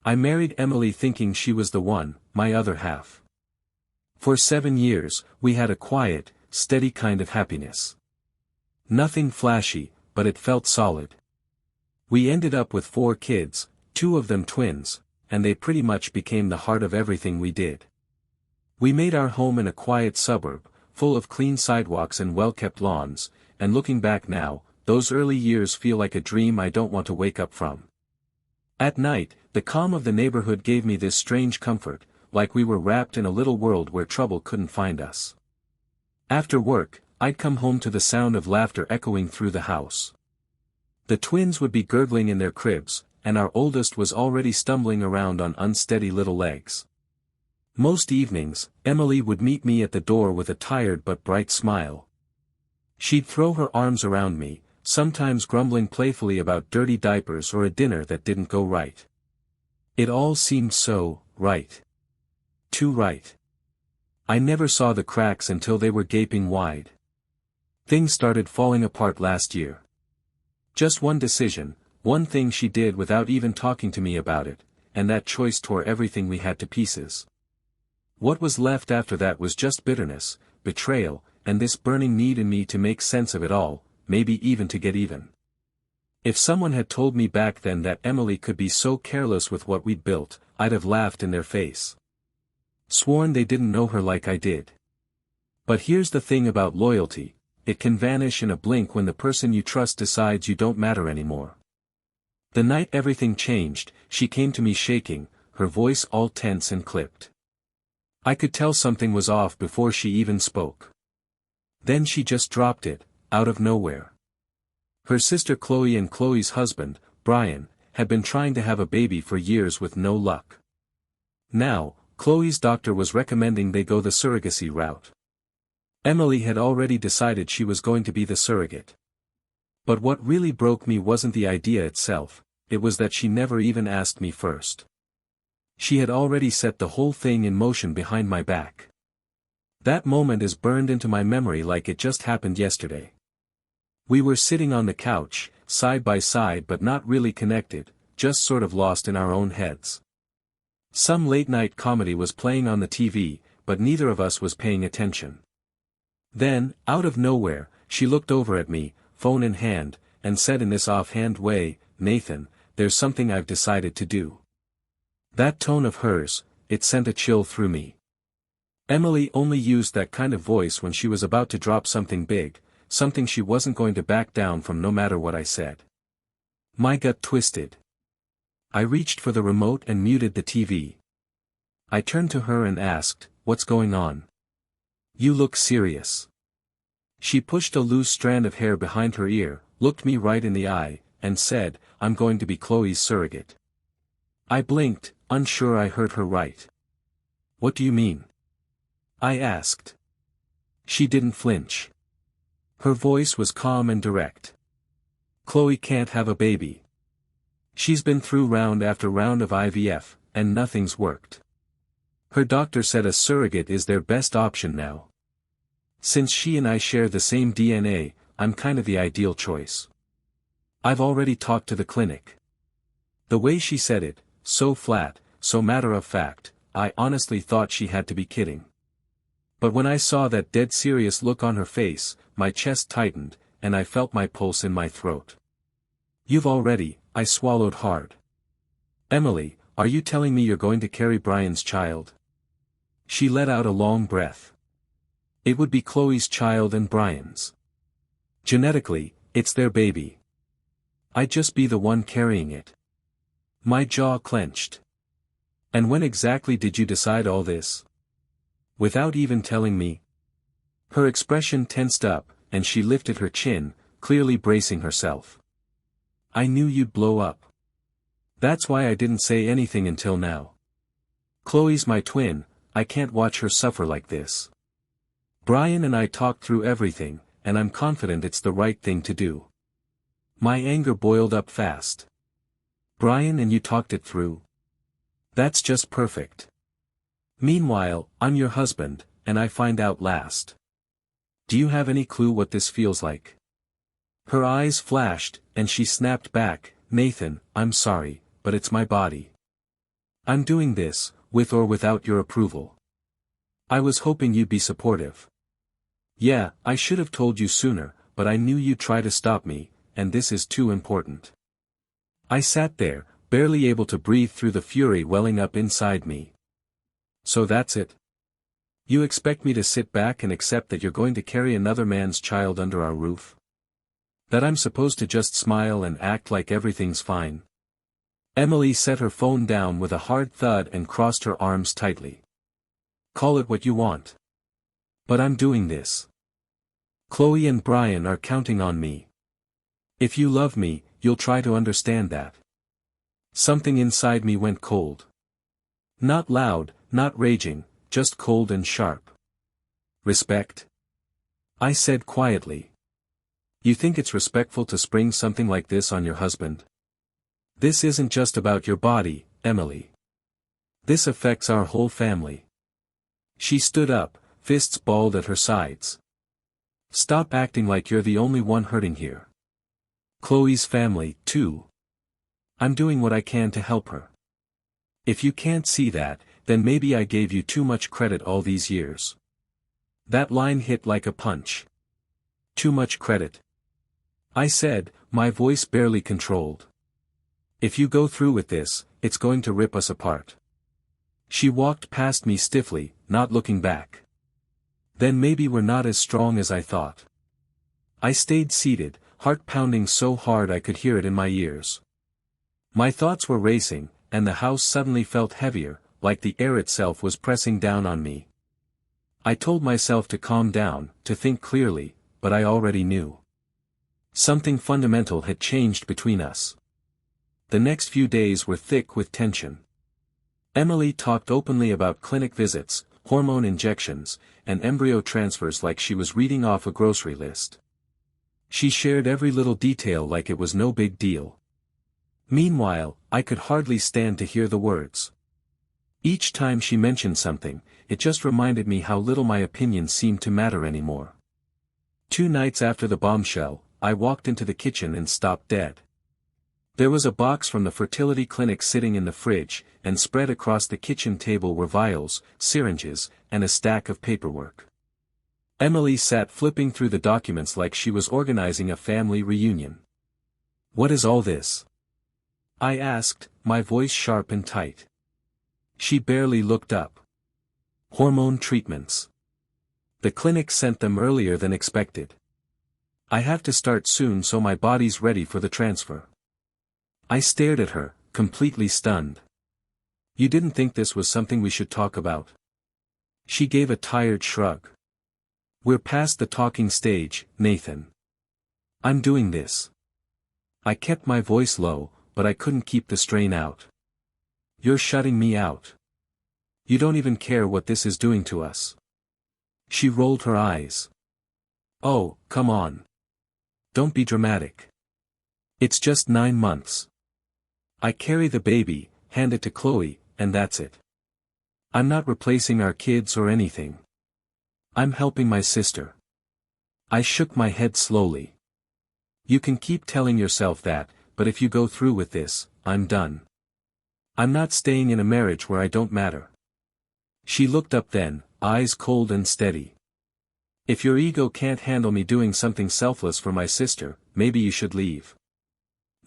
I married Emily thinking she was the one, my other half. For 7 years, we had a quiet, steady kind of happiness. Nothing flashy, but it felt solid. We ended up with 4 kids, 2 of them twins, and they pretty much became the heart of everything we did. We made our home in a quiet suburb, full of clean sidewalks and well-kept lawns, and looking back now, those early years feel like a dream I don't want to wake up from. At night, the calm of the neighborhood gave me this strange comfort, like we were wrapped in a little world where trouble couldn't find us. After work, I'd come home to the sound of laughter echoing through the house. The twins would be gurgling in their cribs, and our oldest was already stumbling around on unsteady little legs. Most evenings, Emily would meet me at the door with a tired but bright smile. She'd throw her arms around me, sometimes grumbling playfully about dirty diapers or a dinner that didn't go right. It all seemed so right. Too right. I never saw the cracks until they were gaping wide. Things started falling apart last year. Just one decision, one thing she did without even talking to me about it, and that choice tore everything we had to pieces. What was left after that was just bitterness, betrayal, and this burning need in me to make sense of it all, maybe even to get even. If someone had told me back then that Emily could be so careless with what we'd built, I'd have laughed in their face. Sworn they didn't know her like I did. But here's the thing about loyalty, it can vanish in a blink when the person you trust decides you don't matter anymore. The night everything changed, she came to me shaking, her voice all tense and clipped. I could tell something was off before she even spoke. Then she just dropped it, out of nowhere. Her sister Chloe and Chloe's husband, Brian, had been trying to have a baby for years with no luck. Now, Chloe's doctor was recommending they go the surrogacy route. Emily had already decided she was going to be the surrogate. But what really broke me wasn't the idea itself, it was that she never even asked me first. She had already set the whole thing in motion behind my back. That moment is burned into my memory like it just happened yesterday. We were sitting on the couch, side by side but not really connected, just sort of lost in our own heads. Some late-night comedy was playing on the TV, but neither of us was paying attention. Then, out of nowhere, she looked over at me, phone in hand, and said in this offhand way, "Nathan, there's something I've decided to do." That tone of hers, it sent a chill through me. Emily only used that kind of voice when she was about to drop something big, something she wasn't going to back down from no matter what I said. My gut twisted. I reached for the remote and muted the TV. I turned to her and asked, "What's going on? You look serious." She pushed a loose strand of hair behind her ear, looked me right in the eye, and said, "I'm going to be Chloe's surrogate." I blinked, unsure I heard her right. "What do you mean?" I asked. She didn't flinch. Her voice was calm and direct. "Chloe can't have a baby. She's been through round after round of IVF, and nothing's worked. Her doctor said a surrogate is their best option now. Since she and I share the same DNA, I'm kind of the ideal choice. I've already talked to the clinic." The way she said it, so flat, so matter of fact, I honestly thought she had to be kidding. But when I saw that dead serious look on her face, my chest tightened, and I felt my pulse in my throat. "You've already," I swallowed hard. "Emily, are you telling me you're going to carry Brian's child?" She let out a long breath. "It would be Chloe's child and Brian's. Genetically, it's their baby. I'd just be the one carrying it." My jaw clenched. "And when exactly did you decide all this? Without even telling me?" Her expression tensed up, and she lifted her chin, clearly bracing herself. "I knew you'd blow up. That's why I didn't say anything until now. Chloe's my twin, I can't watch her suffer like this. Brian and I talked through everything, and I'm confident it's the right thing to do." My anger boiled up fast. "Brian and you talked it through? That's just perfect. Meanwhile, I'm your husband, and I find out last. Do you have any clue what this feels like?" Her eyes flashed, and she snapped back, "Nathan, I'm sorry, but it's my body. I'm doing this, with or without your approval. I was hoping you'd be supportive. Yeah, I should have told you sooner, but I knew you'd try to stop me, and this is too important. I sat there, barely able to breathe through the fury welling up inside me. So that's it? You expect me to sit back and accept that you're going to carry another man's child under our roof? That I'm supposed to just smile and act like everything's fine? Emily set her phone down with a hard thud and crossed her arms tightly. Call it what you want. But I'm doing this. Chloe and Brian are counting on me. If you love me, you'll try to understand that. Something inside me went cold. Not loud, not raging, just cold and sharp. Respect? I said quietly. You think it's respectful to spring something like this on your husband? This isn't just about your body, Emily. This affects our whole family. She stood up, fists balled at her sides. Stop acting like you're the only one hurting here. Chloe's family, too. I'm doing what I can to help her. If you can't see that, then maybe I gave you too much credit all these years. That line hit like a punch. Too much credit. I said, my voice barely controlled. If you go through with this, it's going to rip us apart. She walked past me stiffly, not looking back. Then maybe we're not as strong as I thought. I stayed seated, heart pounding so hard I could hear it in my ears. My thoughts were racing, and the house suddenly felt heavier, like the air itself was pressing down on me. I told myself to calm down, to think clearly, but I already knew. Something fundamental had changed between us. The next few days were thick with tension. Emily talked openly about clinic visits, hormone injections, and embryo transfers like she was reading off a grocery list. She shared every little detail like it was no big deal. Meanwhile, I could hardly stand to hear the words. Each time she mentioned something, it just reminded me how little my opinion seemed to matter anymore. 2 nights after the bombshell, I walked into the kitchen and stopped dead. There was a box from the fertility clinic sitting in the fridge, and spread across the kitchen table were vials, syringes, and a stack of paperwork. Emily sat flipping through the documents like she was organizing a family reunion. What is all this? I asked, my voice sharp and tight. She barely looked up. Hormone treatments. The clinic sent them earlier than expected. I have to start soon so my body's ready for the transfer. I stared at her, completely stunned. You didn't think this was something we should talk about? She gave a tired shrug. We're past the talking stage, Nathan. I'm doing this. I kept my voice low, but I couldn't keep the strain out. You're shutting me out. You don't even care what this is doing to us. She rolled her eyes. Oh, come on. Don't be dramatic. It's just 9 months. I carry the baby, hand it to Chloe, and that's it. I'm not replacing our kids or anything. I'm helping my sister. I shook my head slowly. You can keep telling yourself that, but if you go through with this, I'm done. I'm not staying in a marriage where I don't matter. She looked up then, eyes cold and steady. If your ego can't handle me doing something selfless for my sister, maybe you should leave.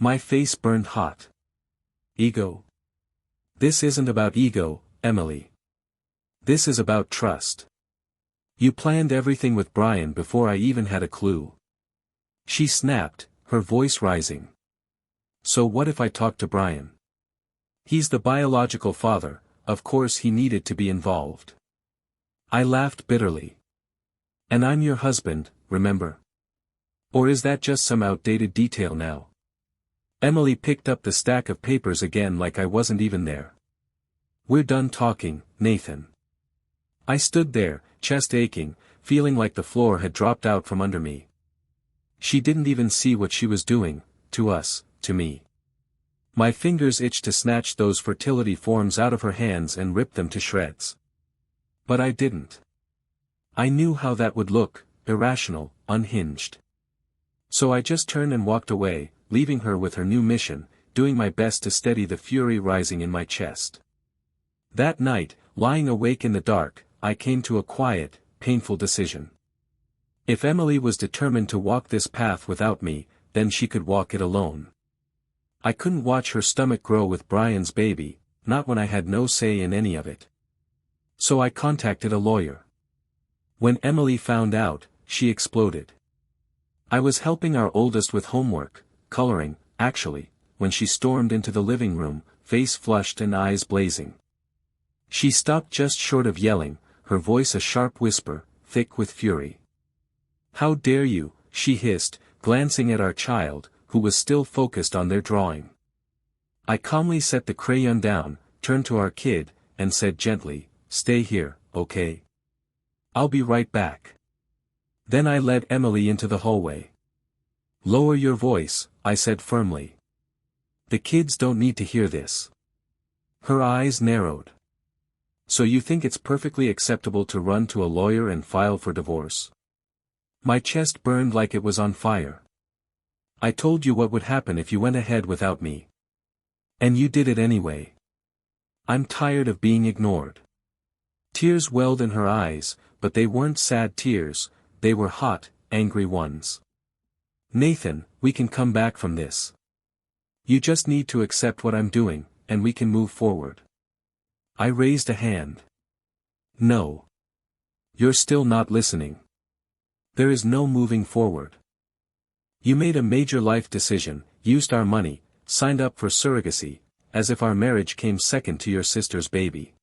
My face burned hot. Ego? This isn't about ego, Emily. This is about trust. You planned everything with Brian before I even had a clue. She snapped, her voice rising. So what if I talk to Brian? He's the biological father, of course he needed to be involved. I laughed bitterly. And I'm your husband, remember? Or is that just some outdated detail now? Emily picked up the stack of papers again like I wasn't even there. We're done talking, Nathan. I stood there, chest aching, feeling like the floor had dropped out from under me. She didn't even see what she was doing, to us, to me. My fingers itched to snatch those fertility forms out of her hands and rip them to shreds. But I didn't. I knew how that would look, irrational, unhinged. So I just turned and walked away, leaving her with her new mission, doing my best to steady the fury rising in my chest. That night, lying awake in the dark, I came to a quiet, painful decision. If Emily was determined to walk this path without me, then she could walk it alone. I couldn't watch her stomach grow with Brian's baby, not when I had no say in any of it. So I contacted a lawyer. When Emily found out, she exploded. I was helping our oldest with homework, coloring, actually, when she stormed into the living room, face flushed and eyes blazing. She stopped just short of yelling, her voice a sharp whisper, thick with fury. "How dare you," she hissed, glancing at our child, who was still focused on their drawing. I calmly set the crayon down, turned to our kid, and said gently, "Stay here, okay? I'll be right back." Then I led Emily into the hallway. "Lower your voice," I said firmly. "The kids don't need to hear this." Her eyes narrowed. "So you think it's perfectly acceptable to run to a lawyer and file for divorce?" My chest burned like it was on fire. "I told you what would happen if you went ahead without me. And you did it anyway. I'm tired of being ignored." Tears welled in her eyes, but they weren't sad tears, they were hot, angry ones. "Nathan, we can come back from this. You just need to accept what I'm doing, and we can move forward." I raised a hand. "No. You're still not listening. There is no moving forward. You made a major life decision, used our money, signed up for surrogacy, as if our marriage came second to your sister's baby.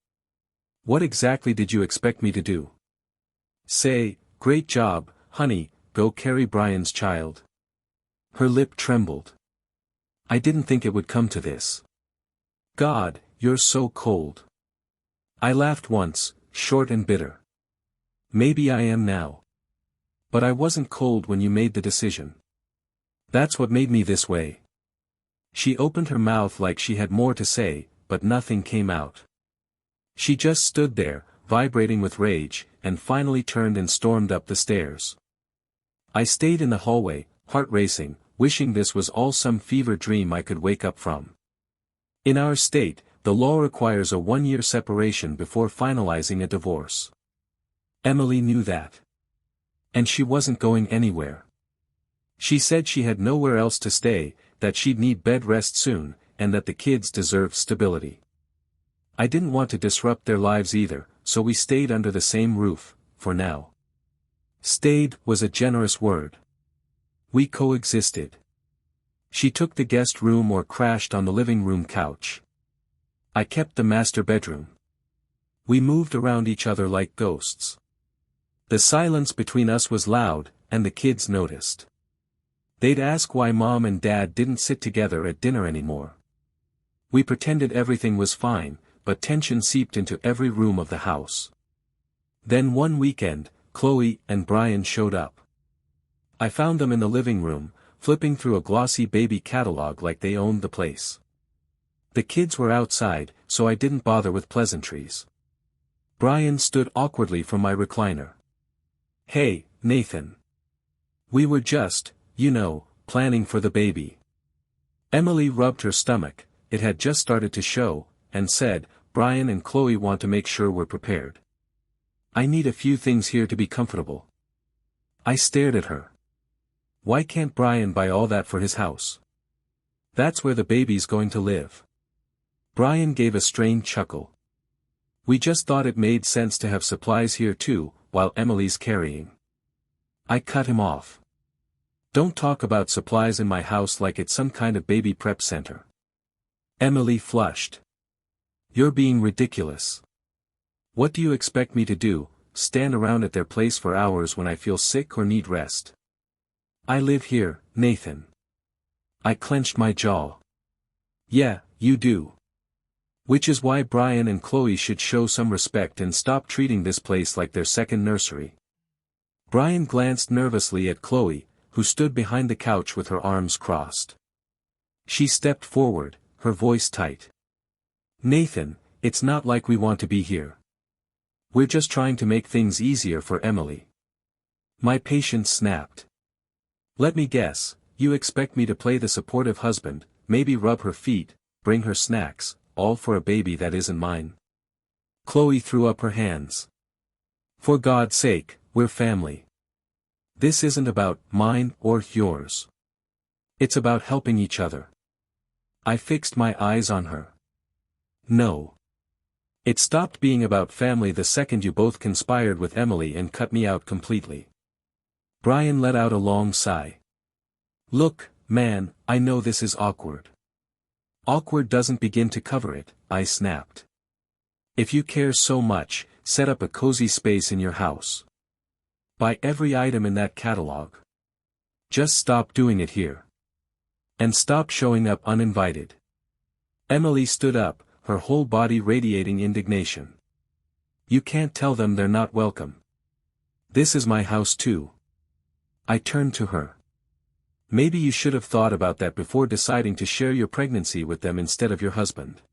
What exactly did you expect me to do? Say, 'Great job, honey, go carry Brian's child'?" Her lip trembled. "I didn't think it would come to this. God, you're so cold." I laughed once, short and bitter. "Maybe I am now. But I wasn't cold when you made the decision. That's what made me this way." She opened her mouth like she had more to say, but nothing came out. She just stood there, vibrating with rage, and finally turned and stormed up the stairs. I stayed in the hallway, heart racing, wishing this was all some fever dream I could wake up from. In our state, the law requires a 1-year separation before finalizing a divorce. Emily knew that. And she wasn't going anywhere. She said she had nowhere else to stay, that she'd need bed rest soon, and that the kids deserved stability. I didn't want to disrupt their lives either, so we stayed under the same roof, for now. Stayed was a generous word. We coexisted. She took the guest room or crashed on the living room couch. I kept the master bedroom. We moved around each other like ghosts. The silence between us was loud, and the kids noticed. They'd ask why Mom and Dad didn't sit together at dinner anymore. We pretended everything was fine, but tension seeped into every room of the house. Then one weekend, Chloe and Brian showed up. I found them in the living room, flipping through a glossy baby catalog like they owned the place. The kids were outside, so I didn't bother with pleasantries. Brian stood awkwardly from my recliner. "Hey, Nathan. We were just, planning for the baby." Emily rubbed her stomach, it had just started to show, and said, "Brian and Chloe want to make sure we're prepared. I need a few things here to be comfortable." I stared at her. "Why can't Brian buy all that for his house? That's where the baby's going to live." Brian gave a strained chuckle. "We just thought it made sense to have supplies here too, while Emily's carrying." I cut him off. "Don't talk about supplies in my house like it's some kind of baby prep center." Emily flushed. "You're being ridiculous. What do you expect me to do, stand around at their place for hours when I feel sick or need rest? I live here, Nathan." I clenched my jaw. "Yeah, you do. Which is why Brian and Chloe should show some respect and stop treating this place like their second nursery." Brian glanced nervously at Chloe, who stood behind the couch with her arms crossed. She stepped forward, her voice tight. "Nathan, it's not like we want to be here. We're just trying to make things easier for Emily." My patience snapped. "Let me guess, you expect me to play the supportive husband, maybe rub her feet, bring her snacks, all for a baby that isn't mine?" Chloe threw up her hands. For God's sake, we're family. This isn't about mine or yours. It's about helping each other. I fixed my eyes on her. No. It stopped being about family the second you both conspired with Emily and cut me out completely. Brian let out a long sigh. Look, man, I know this is awkward. Awkward doesn't begin to cover it, I snapped. If you care so much, set up a cozy space in your house. Buy every item in that catalog. Just stop doing it here. And stop showing up uninvited. Emily stood up, her whole body radiating indignation. You can't tell them they're not welcome. This is my house too. I turned to her. Maybe you should have thought about that before deciding to share your pregnancy with them instead of your husband.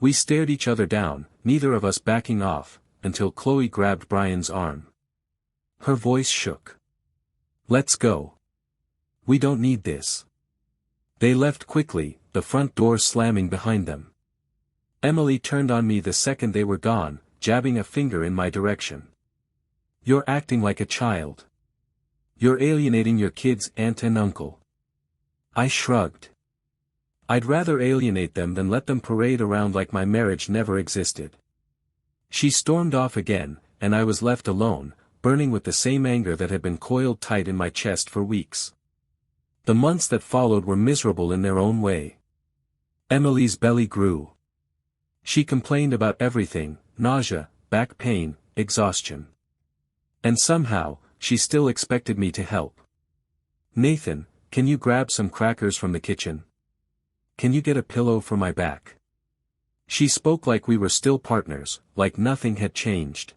We stared each other down, neither of us backing off, until Chloe grabbed Brian's arm. Her voice shook. Let's go. We don't need this. They left quickly, the front door slamming behind them. Emily turned on me the second they were gone, jabbing a finger in my direction. You're acting like a child. You're alienating your kid's aunt and uncle. I shrugged. I'd rather alienate them than let them parade around like my marriage never existed. She stormed off again, and I was left alone, burning with the same anger that had been coiled tight in my chest for weeks. The months that followed were miserable in their own way. Emily's belly grew. She complained about everything, nausea, back pain, exhaustion. And somehow, she still expected me to help. Nathan, can you grab some crackers from the kitchen? Can you get a pillow for my back? She spoke like we were still partners, like nothing had changed.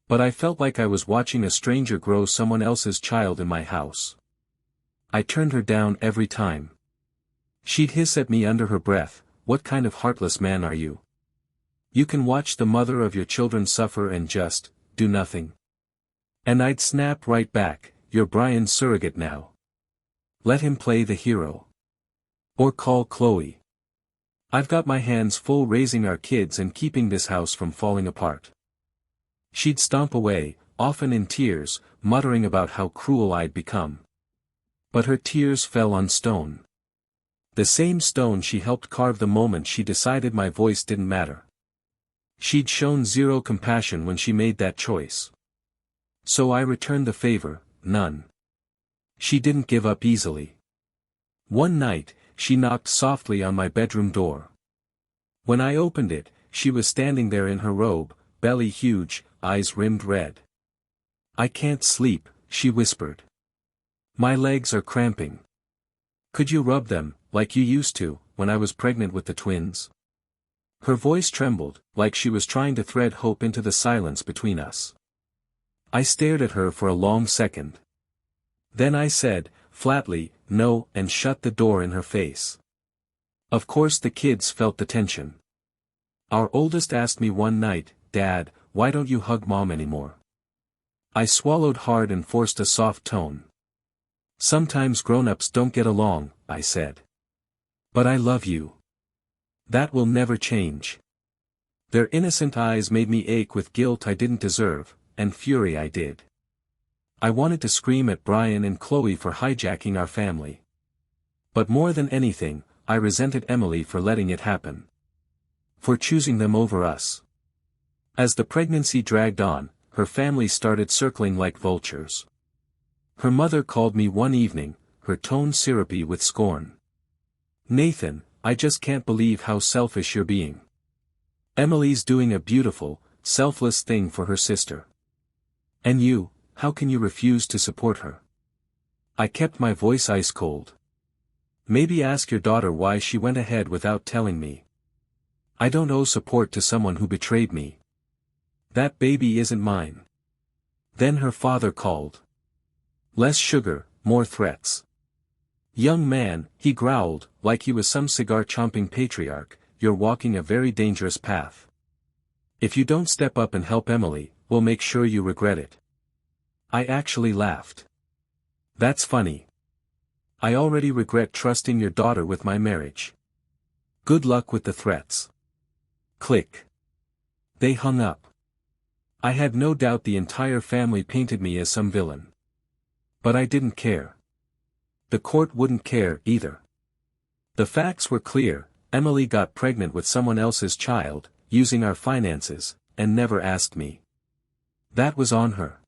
But I felt like I was watching a stranger grow someone else's child in my house. I turned her down every time. She'd hiss at me under her breath, "What kind of heartless man are you? You can watch the mother of your children suffer and just do nothing." And I'd snap right back, "You're Brian's surrogate now. Let him play the hero. Or call Chloe. I've got my hands full raising our kids and keeping this house from falling apart." She'd stomp away, often in tears, muttering about how cruel I'd become. But her tears fell on stone. The same stone she helped carve the moment she decided my voice didn't matter. She'd shown zero compassion when she made that choice. So I returned the favor, none. She didn't give up easily. One night, she knocked softly on my bedroom door. When I opened it, she was standing there in her robe, belly huge, eyes rimmed red. "I can't sleep," she whispered. "My legs are cramping. Could you rub them, like you used to, when I was pregnant with the twins?" Her voice trembled, like she was trying to thread hope into the silence between us. I stared at her for a long second. Then I said, flatly, "No," and shut the door in her face. Of course the kids felt the tension. Our oldest asked me one night, "Dad, why don't you hug Mom anymore?" I swallowed hard and forced a soft tone. "Sometimes grown-ups don't get along," I said. "But I love you. That will never change." Their innocent eyes made me ache with guilt I didn't deserve, and fury I did. I wanted to scream at Brian and Chloe for hijacking our family. But more than anything, I resented Emily for letting it happen. For choosing them over us. As the pregnancy dragged on, her family started circling like vultures. Her mother called me one evening, her tone syrupy with scorn. "Nathan, I just can't believe how selfish you're being. Emily's doing a beautiful, selfless thing for her sister. And you, how can you refuse to support her?" I kept my voice ice cold. "Maybe ask your daughter why she went ahead without telling me. I don't owe support to someone who betrayed me. That baby isn't mine." Then her father called. Less sugar, more threats. "Young man," he growled, like he was some cigar-chomping patriarch, "you're walking a very dangerous path. If you don't step up and help Emily, we'll make sure you regret it." I actually laughed. "That's funny. I already regret trusting your daughter with my marriage. Good luck with the threats." Click. They hung up. I had no doubt the entire family painted me as some villain. But I didn't care. The court wouldn't care either. The facts were clear: Emily got pregnant with someone else's child, using our finances, and never asked me. That was on her.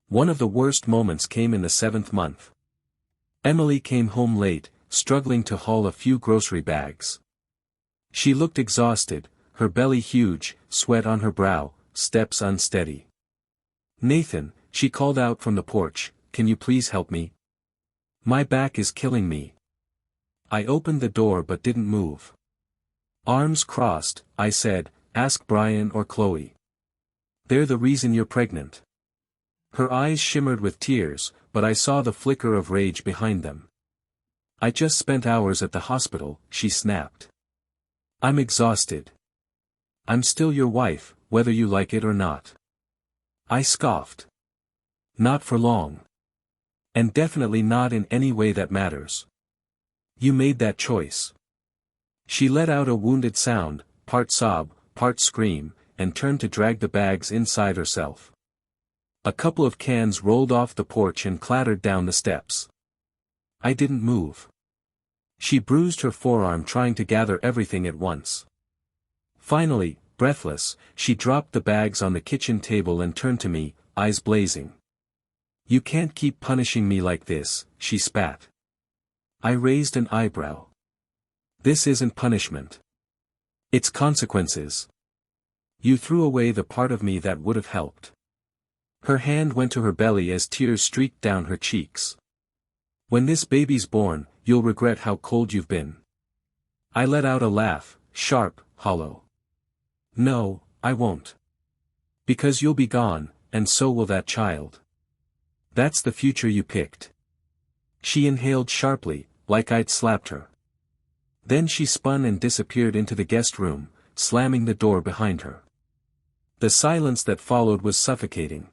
One of the worst moments came in the 7th month. Emily came home late, struggling to haul a few grocery bags. She looked exhausted, her belly huge, sweat on her brow, steps unsteady. "Nathan," she called out from the porch, "can you please help me? My back is killing me." I opened the door but didn't move. "Arms crossed," I said, "ask Brian or Chloe. They're the reason you're pregnant." Her eyes shimmered with tears, but I saw the flicker of rage behind them. "I just spent hours at the hospital," she snapped. "I'm exhausted. I'm still your wife, whether you like it or not." I scoffed. "Not for long. And definitely not in any way that matters. You made that choice." She let out a wounded sound, part sob, part scream, and turned to drag the bags inside herself. A couple of cans rolled off the porch and clattered down the steps. I didn't move. She bruised her forearm trying to gather everything at once. Finally, breathless, she dropped the bags on the kitchen table and turned to me, eyes blazing. "You can't keep punishing me like this," she spat. I raised an eyebrow. "This isn't punishment. It's consequences. You threw away the part of me that would have helped." Her hand went to her belly as tears streaked down her cheeks. "When this baby's born, you'll regret how cold you've been." I let out a laugh, sharp, hollow. "No, I won't. Because you'll be gone, and so will that child. That's the future you picked." She inhaled sharply, like I'd slapped her. Then she spun and disappeared into the guest room, slamming the door behind her. The silence that followed was suffocating.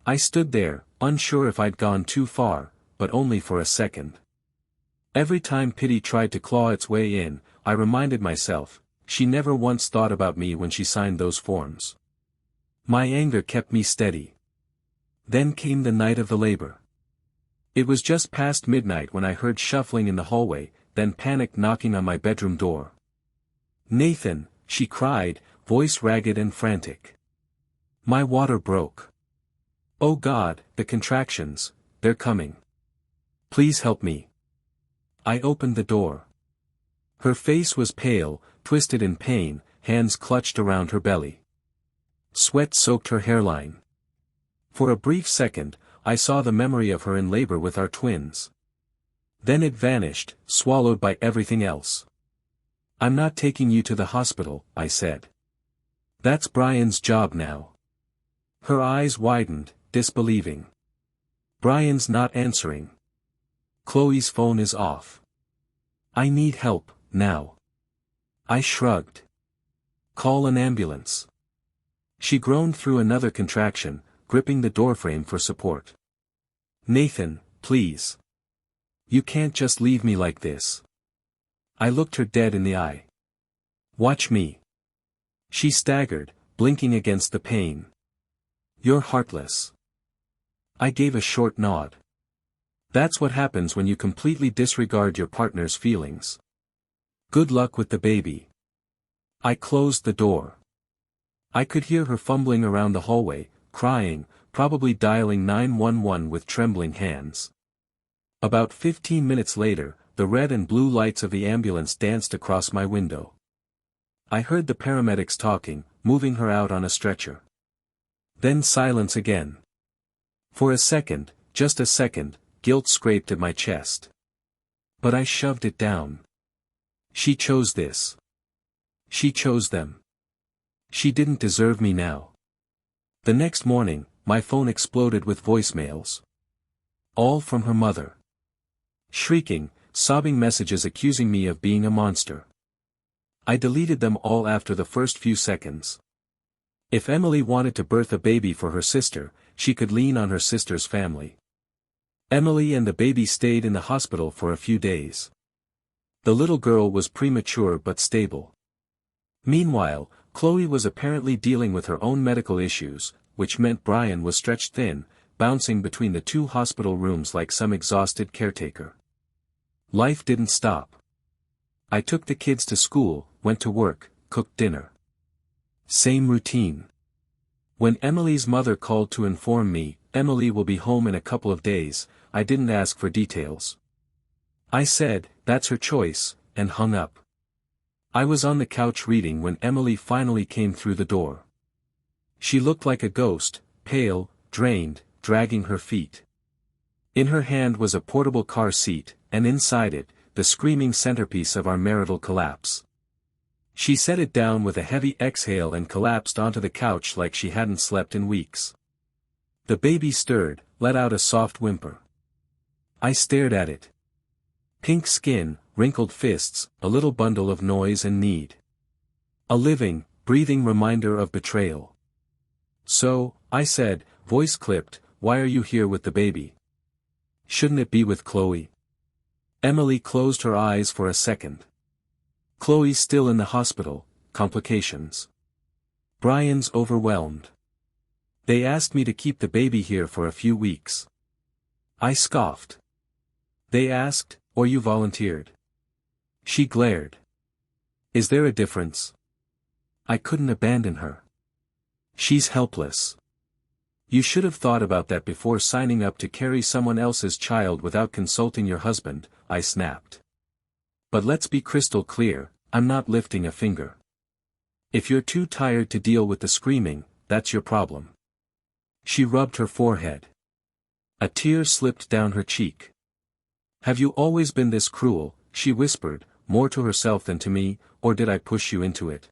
I stood there, unsure if I'd gone too far, but only for a second. Every time pity tried to claw its way in, I reminded myself, she never once thought about me when she signed those forms. My anger kept me steady. Then came the night of the labor. It was just past midnight when I heard shuffling in the hallway, then panic knocking on my bedroom door. "Nathan," she cried, voice ragged and frantic. "My water broke. Oh God, the contractions, they're coming. Please help me." I opened the door. Her face was pale, twisted in pain, hands clutched around her belly. Sweat soaked her hairline. For a brief second, I saw the memory of her in labor with our twins. Then it vanished, swallowed by everything else. "I'm not taking you to the hospital," I said. "That's Brian's job now." Her eyes widened, disbelieving. "Brian's not answering. Chloe's phone is off. I need help, now." I shrugged. "Call an ambulance." She groaned through another contraction, gripping the doorframe for support. "Nathan, please. You can't just leave me like this." I looked her dead in the eye. "Watch me." She staggered, blinking against the pain. "You're heartless." I gave a short nod. That's what happens when you completely disregard your partner's feelings. "Good luck with the baby." I closed the door. I could hear her fumbling around the hallway, crying, probably dialing 911 with trembling hands. About 15 minutes later, the red and blue lights of the ambulance danced across my window. I heard the paramedics talking, moving her out on a stretcher. Then silence again. For a second, just a second, guilt scraped at my chest. But I shoved it down. She chose this. She chose them. She didn't deserve me now. The next morning, my phone exploded with voicemails. All from her mother. Shrieking, sobbing messages accusing me of being a monster. I deleted them all after the first few seconds. If Emily wanted to birth a baby for her sister, she could lean on her sister's family. Emily and the baby stayed in the hospital for a few days. The little girl was premature but stable. Meanwhile, Chloe was apparently dealing with her own medical issues, which meant Brian was stretched thin, bouncing between the two hospital rooms like some exhausted caretaker. Life didn't stop. I took the kids to school, went to work, cooked dinner. Same routine. When Emily's mother called to inform me, "Emily will be home in a couple of days," I didn't ask for details. I said, "That's her choice," and hung up. I was on the couch reading when Emily finally came through the door. She looked like a ghost, pale, drained, dragging her feet. In her hand was a portable car seat, and inside it, the screaming centerpiece of our marital collapse. She set it down with a heavy exhale and collapsed onto the couch like she hadn't slept in weeks. The baby stirred, let out a soft whimper. I stared at it. Pink skin, wrinkled fists, a little bundle of noise and need. A living, breathing reminder of betrayal. "So," I said, voice clipped, "why are you here with the baby? Shouldn't it be with Chloe?" Emily closed her eyes for a second. "Chloe's still in the hospital, complications. Brian's overwhelmed. They asked me to keep the baby here for a few weeks." I scoffed. "They asked, or you volunteered?" She glared. "Is there a difference? I couldn't abandon her. She's helpless. You should have thought about that before signing up to carry someone else's child without consulting your husband," I snapped. "But let's be crystal clear, I'm not lifting a finger. If you're too tired to deal with the screaming, that's your problem." She rubbed her forehead. A tear slipped down her cheek. "Have you always been this cruel?" she whispered, more to herself than to me, "or did I push you into it?"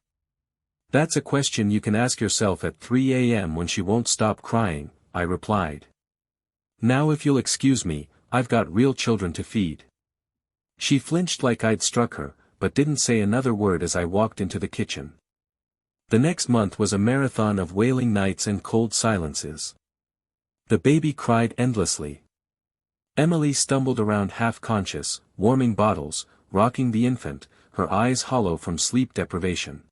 "That's a question you can ask yourself at 3 a.m. when she won't stop crying," I replied. "Now if you'll excuse me, I've got real children to feed." She flinched like I'd struck her, but didn't say another word as I walked into the kitchen. The next month was a marathon of wailing nights and cold silences. The baby cried endlessly. Emily stumbled around half-conscious, warming bottles, rocking the infant, her eyes hollow from sleep deprivation.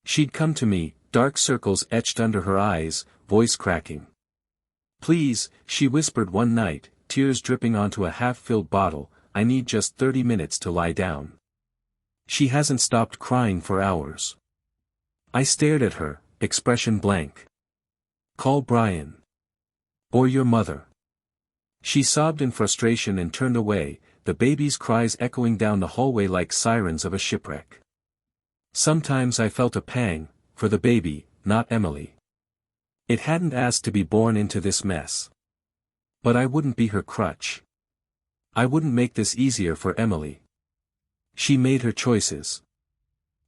She'd come to me, dark circles etched under her eyes, voice cracking. "Please," she whispered one night, tears dripping onto a half-filled bottle, "I need just 30 minutes to lie down." She hasn't stopped crying for hours. I stared at her, expression blank. "Call Brian. Or your mother." She sobbed in frustration and turned away, the baby's cries echoing down the hallway like sirens of a shipwreck. Sometimes I felt a pang, for the baby, not Emily. It hadn't asked to be born into this mess. But I wouldn't be her crutch. I wouldn't make this easier for Emily. She made her choices.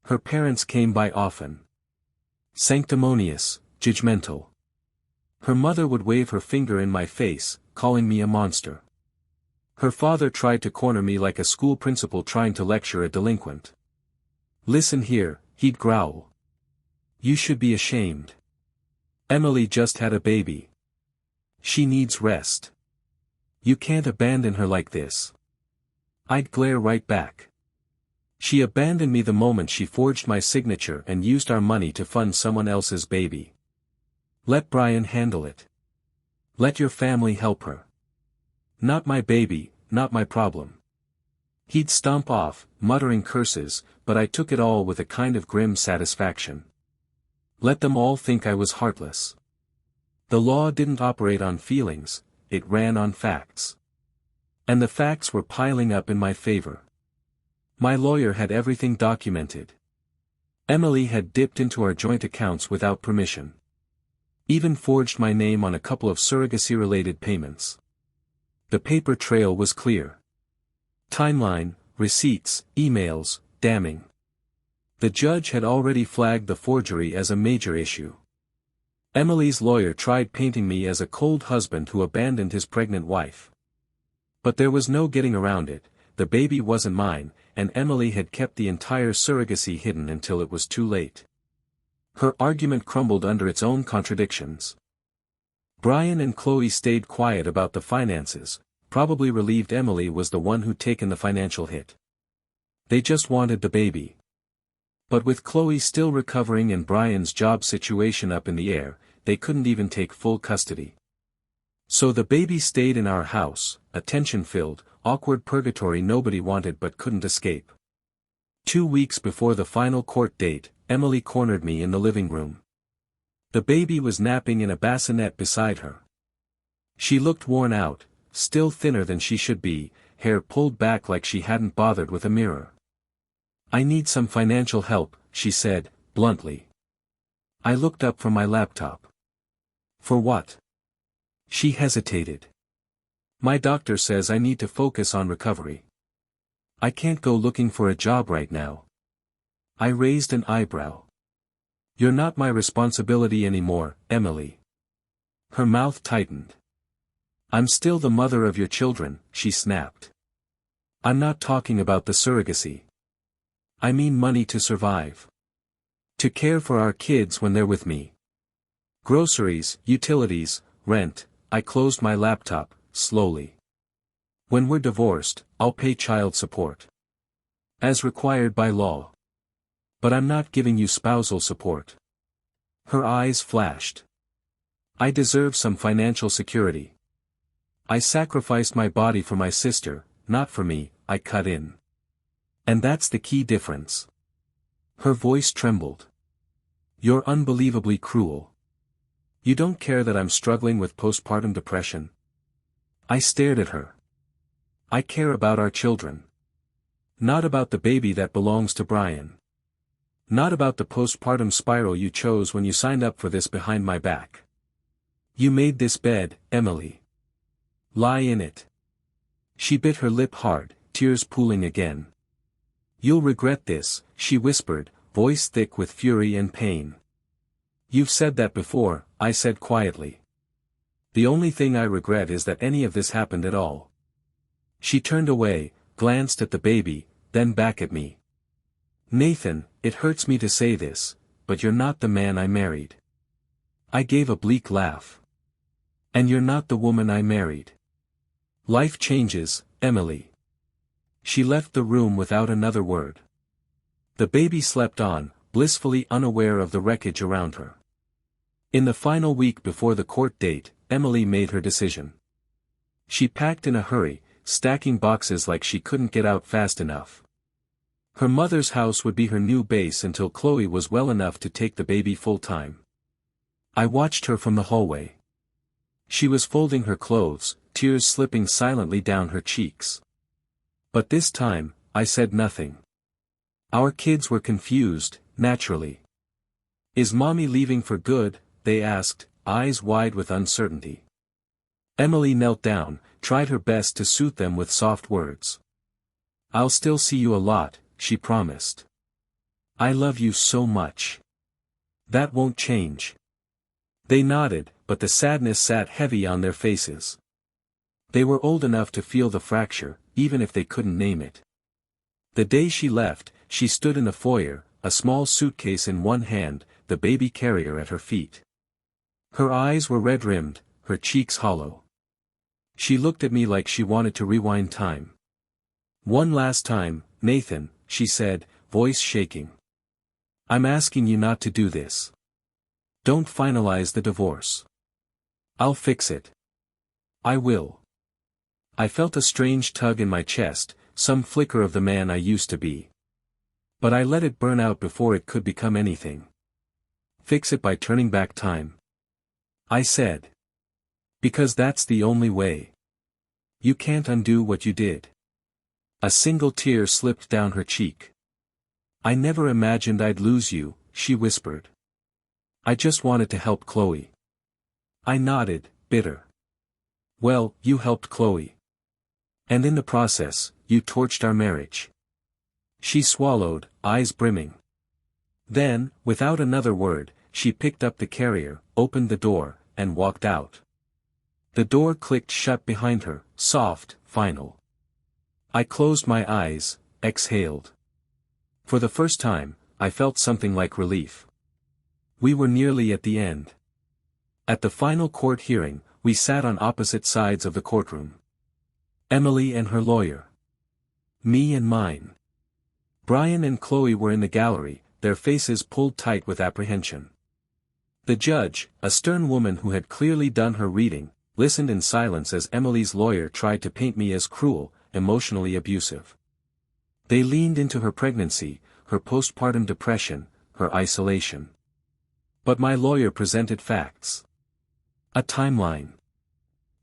Her parents came by often. Sanctimonious, judgmental. Her mother would wave her finger in my face, calling me a monster. Her father tried to corner me like a school principal trying to lecture a delinquent. "Listen here," he'd growl. "You should be ashamed. Emily just had a baby. She needs rest. You can't abandon her like this." I'd glare right back. She abandoned me the moment she forged my signature and used our money to fund someone else's baby. Let Brian handle it. Let your family help her. Not my baby, not my problem. He'd stomp off, muttering curses, but I took it all with a kind of grim satisfaction. Let them all think I was heartless. The law didn't operate on feelings, it ran on facts. And the facts were piling up in my favor. My lawyer had everything documented. Emily had dipped into our joint accounts without permission. Even forged my name on a couple of surrogacy-related payments. The paper trail was clear. Timeline, receipts, emails, damning. The judge had already flagged the forgery as a major issue. Emily's lawyer tried painting me as a cold husband who abandoned his pregnant wife. But there was no getting around it, the baby wasn't mine, and Emily had kept the entire surrogacy hidden until it was too late. Her argument crumbled under its own contradictions. Brian and Chloe stayed quiet about the finances, probably relieved Emily was the one who'd taken the financial hit. They just wanted the baby. But with Chloe still recovering and Brian's job situation up in the air, they couldn't even take full custody. So the baby stayed in our house, a tension-filled, awkward purgatory nobody wanted but couldn't escape. 2 weeks before the final court date, Emily cornered me in the living room. The baby was napping in a bassinet beside her. She looked worn out, still thinner than she should be, hair pulled back like she hadn't bothered with a mirror. "I need some financial help," she said, bluntly. I looked up from my laptop. "For what?" She hesitated. "My doctor says I need to focus on recovery. I can't go looking for a job right now." I raised an eyebrow. "You're not my responsibility anymore, Emily." Her mouth tightened. "I'm still the mother of your children," she snapped. "I'm not talking about the surrogacy. I mean money to survive. To care for our kids when they're with me. Groceries, utilities, rent." I closed my laptop, slowly. "When we're divorced, I'll pay child support. As required by law. But I'm not giving you spousal support." Her eyes flashed. "I deserve some financial security. I sacrificed my body for my sister, not for me," I cut in. "And that's the key difference." Her voice trembled. "You're unbelievably cruel. You don't care that I'm struggling with postpartum depression?" I stared at her. "I care about our children. Not about the baby that belongs to Brian. Not about the postpartum spiral you chose when you signed up for this behind my back. You made this bed, Emily. Lie in it." She bit her lip hard, tears pooling again. "You'll regret this," she whispered, voice thick with fury and pain. "You've said that before," I said quietly. "The only thing I regret is that any of this happened at all." She turned away, glanced at the baby, then back at me. "Nathan, it hurts me to say this, but you're not the man I married." I gave a bleak laugh. "And you're not the woman I married. Life changes, Emily." She left the room without another word. The baby slept on, blissfully unaware of the wreckage around her. In the final week before the court date, Emily made her decision. She packed in a hurry, stacking boxes like she couldn't get out fast enough. Her mother's house would be her new base until Chloe was well enough to take the baby full-time. I watched her from the hallway. She was folding her clothes, tears slipping silently down her cheeks. But this time, I said nothing. Our kids were confused, naturally. "Is Mommy leaving for good?" they asked, eyes wide with uncertainty. Emily knelt down, tried her best to soothe them with soft words. "I'll still see you a lot," she promised. "I love you so much. That won't change." They nodded, but the sadness sat heavy on their faces. They were old enough to feel the fracture, even if they couldn't name it. The day she left, she stood in the foyer, a small suitcase in one hand, the baby carrier at her feet. Her eyes were red-rimmed, her cheeks hollow. She looked at me like she wanted to rewind time. "One last time, Nathan," she said, voice shaking. "I'm asking you not to do this. Don't finalize the divorce. I'll fix it. I will." I felt a strange tug in my chest, some flicker of the man I used to be. But I let it burn out before it could become anything. "Fix it by turning back time," I said. "Because that's the only way. You can't undo what you did." A single tear slipped down her cheek. "I never imagined I'd lose you," she whispered. "I just wanted to help Chloe." I nodded, bitter. "Well, you helped Chloe. And in the process, you torched our marriage." She swallowed, eyes brimming. Then, without another word, she picked up the carrier, opened the door, and walked out. The door clicked shut behind her, soft, final. I closed my eyes, exhaled. For the first time, I felt something like relief. We were nearly at the end. At the final court hearing, we sat on opposite sides of the courtroom. Emily and her lawyer. Me and mine. Brian and Chloe were in the gallery, their faces pulled tight with apprehension. The judge, a stern woman who had clearly done her reading, listened in silence as Emily's lawyer tried to paint me as cruel, emotionally abusive. They leaned into her pregnancy, her postpartum depression, her isolation. But my lawyer presented facts. A timeline.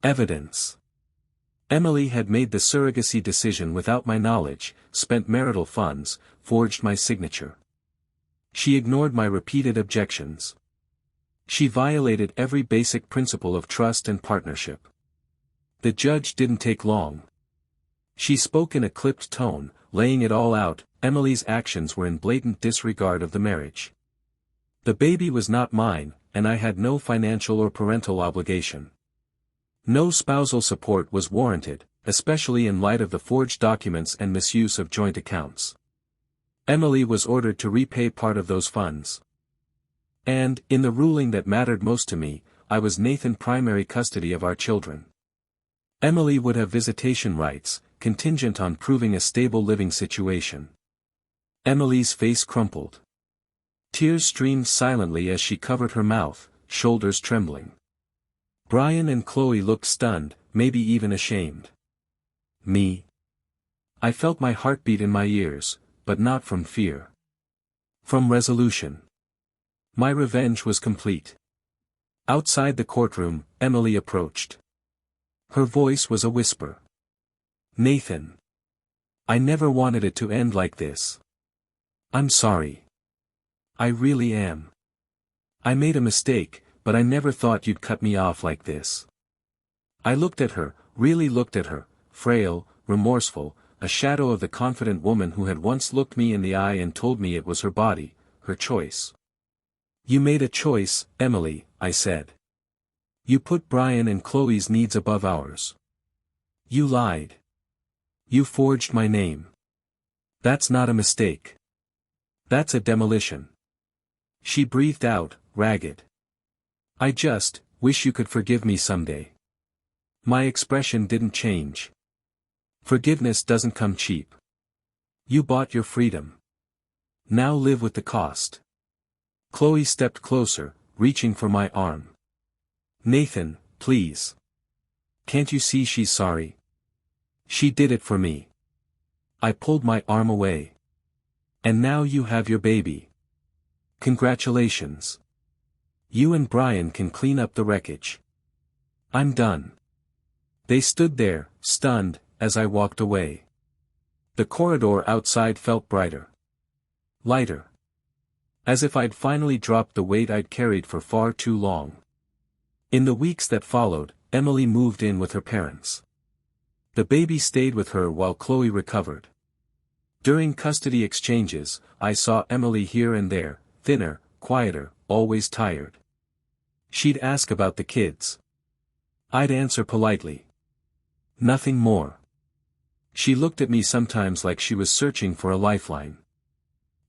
Evidence. Emily had made the surrogacy decision without my knowledge, spent marital funds, forged my signature. She ignored my repeated objections. She violated every basic principle of trust and partnership. The judge didn't take long. She spoke in a clipped tone, laying it all out. Emily's actions were in blatant disregard of the marriage. The baby was not mine, and I had no financial or parental obligation. No spousal support was warranted, especially in light of the forged documents and misuse of joint accounts. Emily was ordered to repay part of those funds. And, in the ruling that mattered most to me, I was Nathan primary custody of our children. Emily would have visitation rights, contingent on proving a stable living situation. Emily's face crumpled. Tears streamed silently as she covered her mouth, shoulders trembling. Brian and Chloe looked stunned, maybe even ashamed. Me? I felt my heartbeat in my ears, but not from fear. From resolution. My revenge was complete. Outside the courtroom, Emily approached. Her voice was a whisper. Nathan. I never wanted it to end like this. I'm sorry. I really am. I made a mistake, but I never thought you'd cut me off like this. I looked at her, really looked at her, frail, remorseful, a shadow of the confident woman who had once looked me in the eye and told me it was her body, her choice. You made a choice, Emily, I said. You put Brian and Chloe's needs above ours. You lied. You forged my name. That's not a mistake. That's a demolition. She breathed out, ragged. I just wish you could forgive me someday. My expression didn't change. Forgiveness doesn't come cheap. You bought your freedom. Now live with the cost. Chloe stepped closer, reaching for my arm. Nathan, please. Can't you see she's sorry? She did it for me. I pulled my arm away. And now you have your baby. Congratulations. You and Brian can clean up the wreckage. I'm done. They stood there, stunned, as I walked away. The corridor outside felt brighter. Lighter. As if I'd finally dropped the weight I'd carried for far too long. In the weeks that followed, Emily moved in with her parents. The baby stayed with her while Chloe recovered. During custody exchanges, I saw Emily here and there, thinner, quieter, always tired. She'd ask about the kids. I'd answer politely. Nothing more. She looked at me sometimes like she was searching for a lifeline.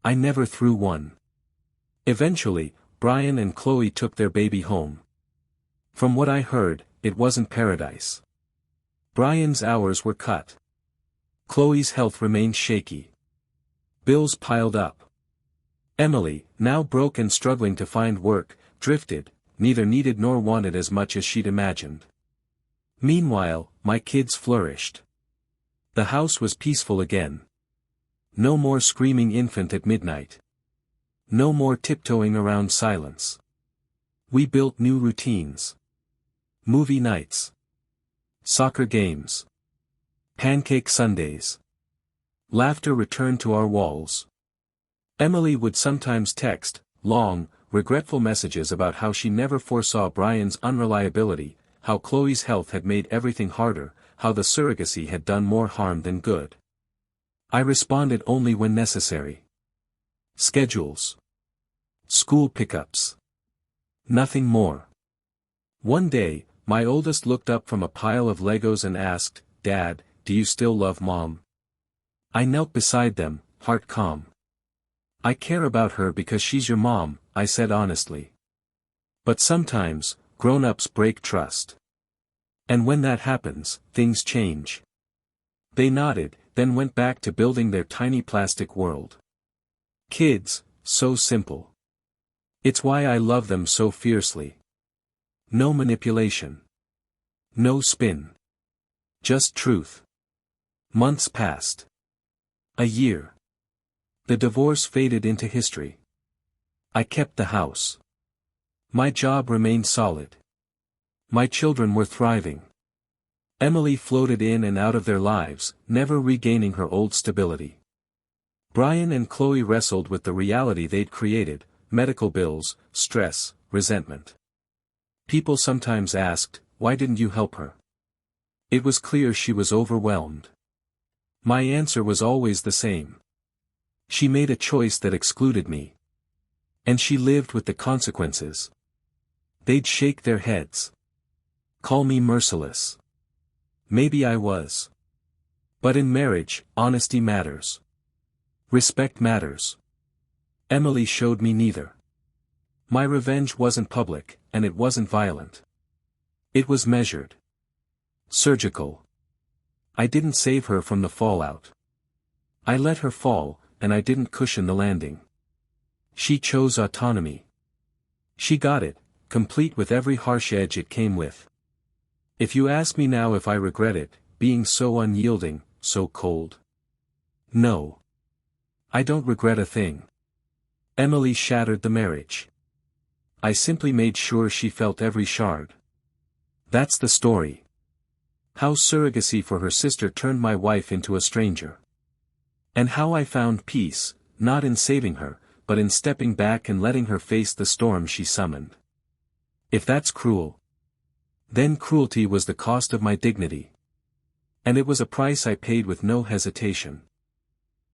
I never threw one. Eventually, Brian and Chloe took their baby home. From what I heard, it wasn't paradise. Brian's hours were cut. Chloe's health remained shaky. Bills piled up. Emily, now broke and struggling to find work, drifted, neither needed nor wanted as much as she'd imagined. Meanwhile, my kids flourished. The house was peaceful again. No more screaming infant at midnight. No more tiptoeing around silence. We built new routines. Movie nights. Soccer games. Pancake Sundays. Laughter returned to our walls. Emily would sometimes text, long, regretful messages about how she never foresaw Brian's unreliability, how Chloe's health had made everything harder, how the surrogacy had done more harm than good. I responded only when necessary. Schedules. School pickups. Nothing more. One day, my oldest looked up from a pile of Legos and asked, Dad, do you still love Mom? I knelt beside them, heart calm. I care about her because she's your mom, I said honestly. But sometimes, grown-ups break trust. And when that happens, things change. They nodded, then went back to building their tiny plastic world. Kids, so simple. It's why I love them so fiercely. No manipulation. No spin. Just truth. Months passed. A year. The divorce faded into history. I kept the house. My job remained solid. My children were thriving. Emily floated in and out of their lives, never regaining her old stability. Brian and Chloe wrestled with the reality they'd created: medical bills, stress, resentment. People sometimes asked, "Why didn't you help her?" It was clear she was overwhelmed. My answer was always the same. She made a choice that excluded me. And she lived with the consequences. They'd shake their heads. Call me merciless. Maybe I was. But in marriage, honesty matters. Respect matters. Emily showed me neither. My revenge wasn't public, and it wasn't violent. It was measured. Surgical. I didn't save her from the fallout. I let her fall, and I didn't cushion the landing. She chose autonomy. She got it, complete with every harsh edge it came with. If you ask me now if I regret it, being so unyielding, so cold. No. I don't regret a thing. Emily shattered the marriage. I simply made sure she felt every shard. That's the story. How surrogacy for her sister turned my wife into a stranger. And how I found peace, not in saving her, but in stepping back and letting her face the storm she summoned. If that's cruel, then cruelty was the cost of my dignity. And it was a price I paid with no hesitation.